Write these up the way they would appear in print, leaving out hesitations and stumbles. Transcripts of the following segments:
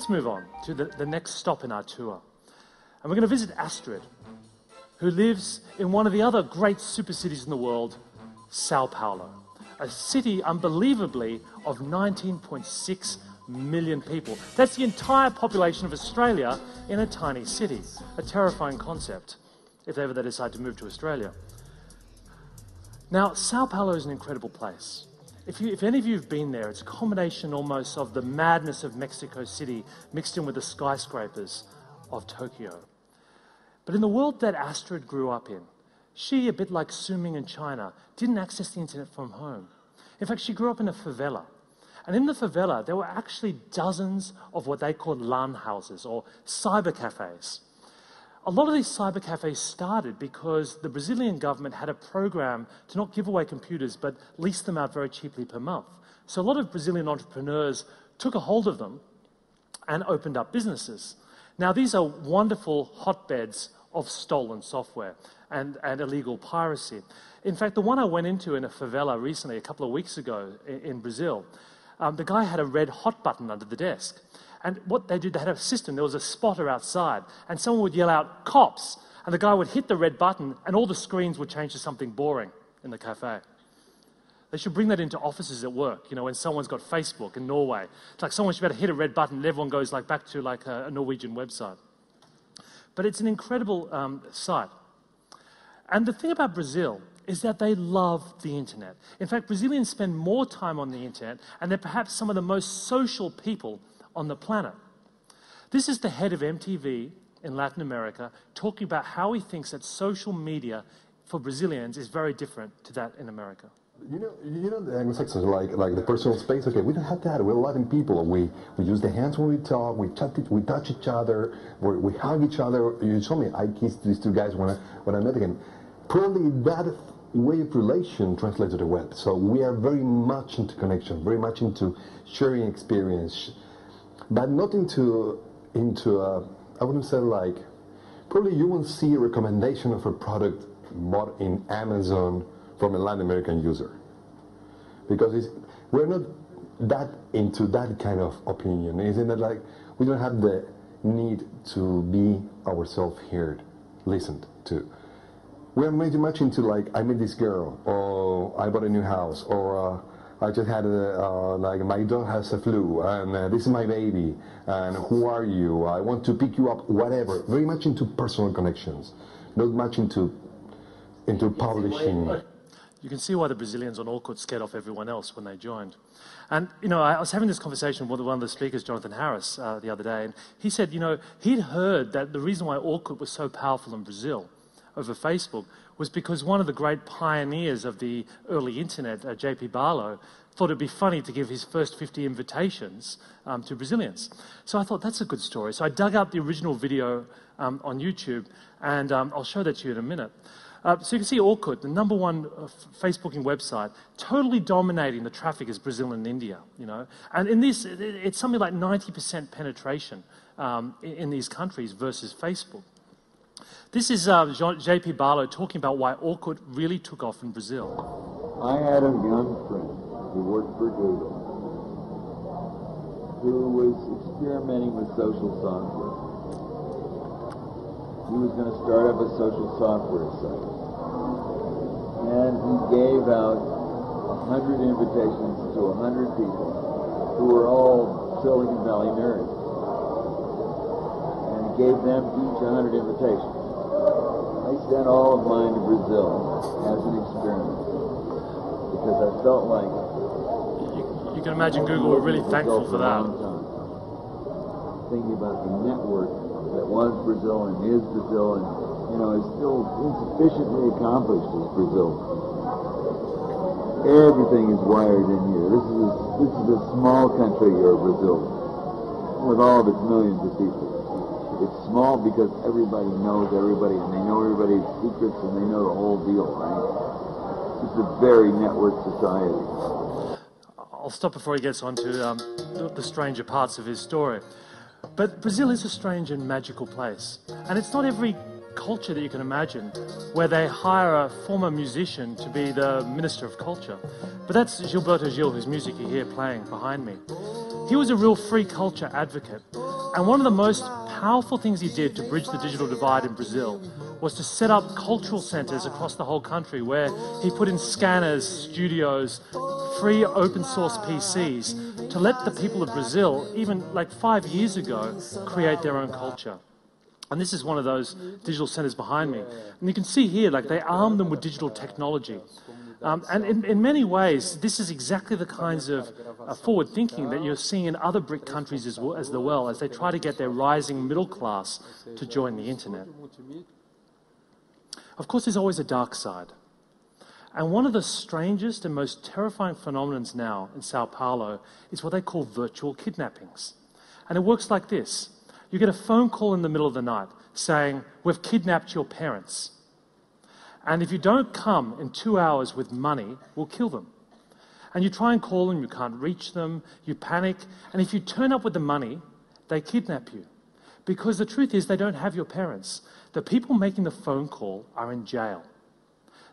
let's move on to the next stop in our tour. And we're going to visit Astrid, who lives in one of the other great super cities in the world, Sao Paulo, a city unbelievably of 19.6 million people. That's the entire population of Australia in a tiny city. A terrifying concept, if ever they decide to move to Australia. Now, Sao Paulo is an incredible place. If any of you have been there, it's a combination almost of the madness of Mexico City mixed in with the skyscrapers of Tokyo. But in the world that Astrid grew up in, she, a bit like Su Ming in China, didn't access the internet from home. In fact, she grew up in a favela. And in the favela, there were actually dozens of what they called LAN houses, or cyber cafes. A lot of these cyber cafes started because the Brazilian government had a program to not give away computers, but lease them out very cheaply per month. So a lot of Brazilian entrepreneurs took a hold of them and opened up businesses. Now, these are wonderful hotbeds of stolen software and illegal piracy. In fact, the one I went into in a favela recently, a couple of weeks ago in Brazil, the guy had a red hot button under the desk. And what they did, they had a system. There was a spotter outside, and someone would yell out, "Cops!" And the guy would hit the red button, and all the screens would change to something boring in the cafe. They should bring that into offices at work, you know, when someone's got Facebook in Norway. It's like someone should be able to hit a red button, and everyone goes like back to like a Norwegian website. But it's an incredible site. And the thing about Brazil is that they love the internet. In fact, Brazilians spend more time on the internet, and they're perhaps some of the most social people on the planet. This is the head of MTV in Latin America talking about how he thinks that social media for Brazilians is very different to that in America. You know the Anglo-Saxons like the personal space. Okay, we don't have that. We're 11 people. We use the hands when we talk. We touch each other. We hug each other. You told me I kissed these two guys when I met them. Probably that way of relation translates to the web. So we are very much into connection, very much into sharing experience. But not into I wouldn't say like, probably you won't see a recommendation of a product bought in Amazon from a Latin American user. Because we're not that into that kind of opinion. Isn't it like, we don't have the need to be ourselves heard, listened to. We're very much into like, I met this girl, or I bought a new house, or I just had like my dog has a flu, and this is my baby, and who are you? I want to pick you up, whatever. Very much into personal connections, not much into publishing. You can see why the Brazilians on Orkut scared off everyone else when they joined. And, you know, I was having this conversation with one of the speakers, Jonathan Harris, the other day, and he said, you know, he'd heard that the reason why Orkut was so powerful in Brazil over Facebook was because one of the great pioneers of the early internet, J.P. Barlow, thought it'd be funny to give his first 50 invitations to Brazilians. So I thought, that's a good story. So I dug up the original video on YouTube, and I'll show that to you in a minute. So you can see Orkut, the #1 Facebooking website, totally dominating the traffic is Brazil and India, you know. And in this, it's something like 90% penetration in these countries versus Facebook. This is J.P. Barlow talking about why Orkut really took off in Brazil. I had a young friend who worked for Google who was experimenting with social software. He was going to start up a social software site. And he gave out 100 invitations to 100 people who were all Silicon Valley nerds. And he gave them each 100 invitations. I sent all of mine to Brazil as an experiment because I felt like... You can imagine Google were really thankful for that. Thinking about the network that was Brazil and is Brazil and, you know, is still insufficiently accomplished as Brazil. Everything is wired in here. This is a small country, Brazil, with all of its millions of people. It's small because everybody knows everybody, and they know everybody's secrets, and they know the whole deal, right? It's a very networked society. I'll stop before he gets on to the stranger parts of his story. But Brazil is a strange and magical place. And it's not every culture that you can imagine where they hire a former musician to be the Minister of Culture. But that's Gilberto Gil, whose music you hear playing behind me. He was a real free culture advocate. And one of the most powerful things he did to bridge the digital divide in Brazil was to set up cultural centers across the whole country where he put in scanners, studios, free open source PCs to let the people of Brazil, even like 5 years ago, create their own culture. And this is one of those digital centers behind me. And you can see here, like they arm them with digital technology. And in many ways, this is exactly the kinds of forward thinking that you're seeing in other BRIC countries as well, as they try to get their rising middle class to join the internet. Of course, there's always a dark side. And one of the strangest and most terrifying phenomena now in Sao Paulo is what they call virtual kidnappings. And it works like this. You get a phone call in the middle of the night saying, "We've kidnapped your parents. And if you don't come in 2 hours with money, we'll kill them." And you try and call them, you can't reach them, you panic. And if you turn up with the money, they kidnap you. Because the truth is they don't have your parents. The people making the phone call are in jail.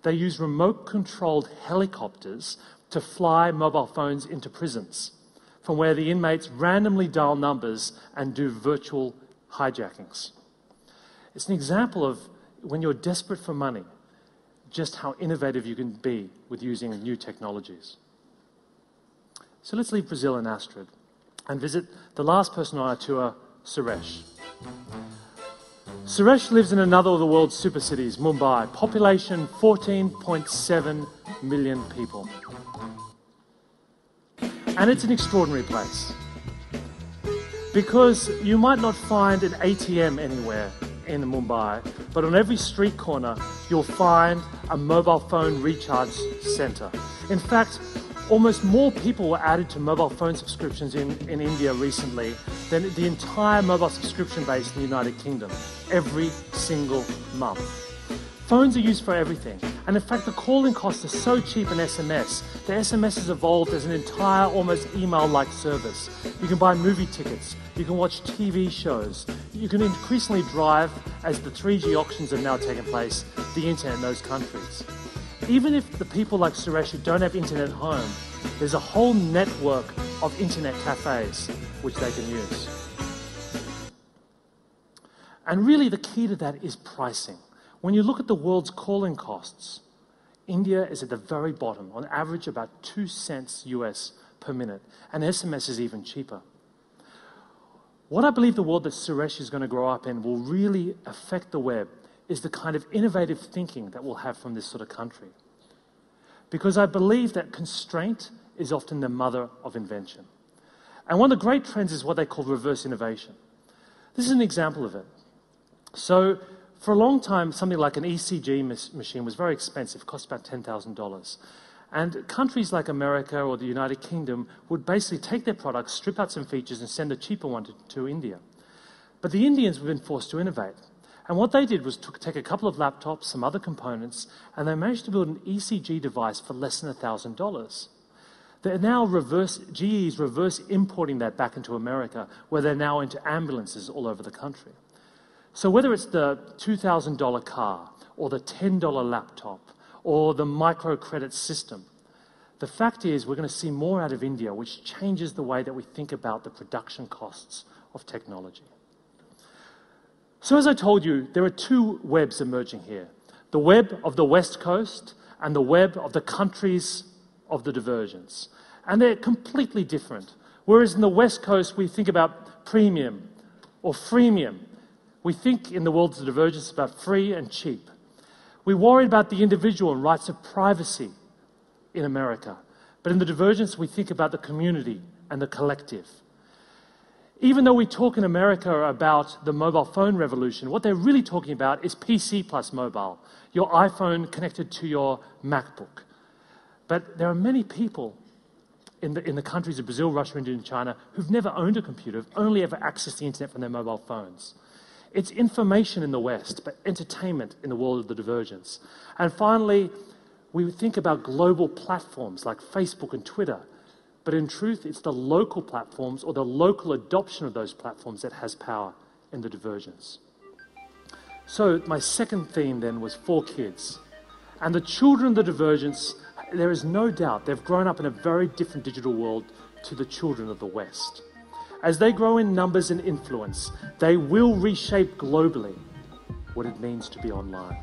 They use remote-controlled helicopters to fly mobile phones into prisons, from where the inmates randomly dial numbers and do virtual hijackings. It's an example of when you're desperate for money, just how innovative you can be with using new technologies. So let's leave Brazil and Astrid and visit the last person on our tour, Suresh. Suresh lives in another of the world's super cities, Mumbai, population 14.7 million people. And it's an extraordinary place because you might not find an ATM anywhere in Mumbai, but on every street corner you'll find a mobile phone recharge center. In fact, almost more people were added to mobile phone subscriptions in India recently than the entire mobile subscription base in the United Kingdom, every single month. Phones are used for everything, and in fact the calling costs are so cheap in SMS. The SMS has evolved as an entire, almost email-like service. You can buy movie tickets, you can watch TV shows, you can increasingly drive, as the 3G auctions have now taken place, the internet in those countries. Even if the people like Suresh who don't have internet at home, there's a whole network of internet cafes which they can use. And really the key to that is pricing. When you look at the world's calling costs, India is at the very bottom, on average about 2 cents US per minute, and SMS is even cheaper. What I believe the world that Suresh is going to grow up in will really affect the web is the kind of innovative thinking that we'll have from this sort of country. Because I believe that constraint is often the mother of invention. And one of the great trends is what they call reverse innovation. This is an example of it. So for a long time, something like an ECG machine was very expensive, cost about $10,000. And countries like America or the United Kingdom would basically take their products, strip out some features, and send a cheaper one to India. But the Indians have been forced to innovate. And what they did was take a couple of laptops, some other components, and they managed to build an ECG device for less than $1,000. They're now GE is reverse importing that back into America, where they're now into ambulances all over the country. So whether it's the $2,000 car, or the $10 laptop, or the microcredit system, the fact is we're going to see more out of India, which changes the way that we think about the production costs of technology. So as I told you, there are two webs emerging here. The web of the West Coast and the web of the countries of the Divergence. And they're completely different. Whereas in the West Coast, we think about premium or freemium. We think in the world of the Divergence about free and cheap. We worry about the individual and rights of privacy in America. But in the Divergence, we think about the community and the collective. Even though we talk in America about the mobile phone revolution, what they're really talking about is PC plus mobile, your iPhone connected to your MacBook. But there are many people in the countries of Brazil, Russia, India, and China who've never owned a computer, who've only ever accessed the internet from their mobile phones. It's information in the West, but entertainment in the world of the Divergence. And finally, we think about global platforms like Facebook and Twitter. But in truth, it's the local platforms or the local adoption of those platforms that has power in the Divergence. So my second theme then was 4 kids. And the children of the Divergence, there is no doubt they've grown up in a very different digital world to the children of the West. As they grow in numbers and influence, they will reshape globally what it means to be online.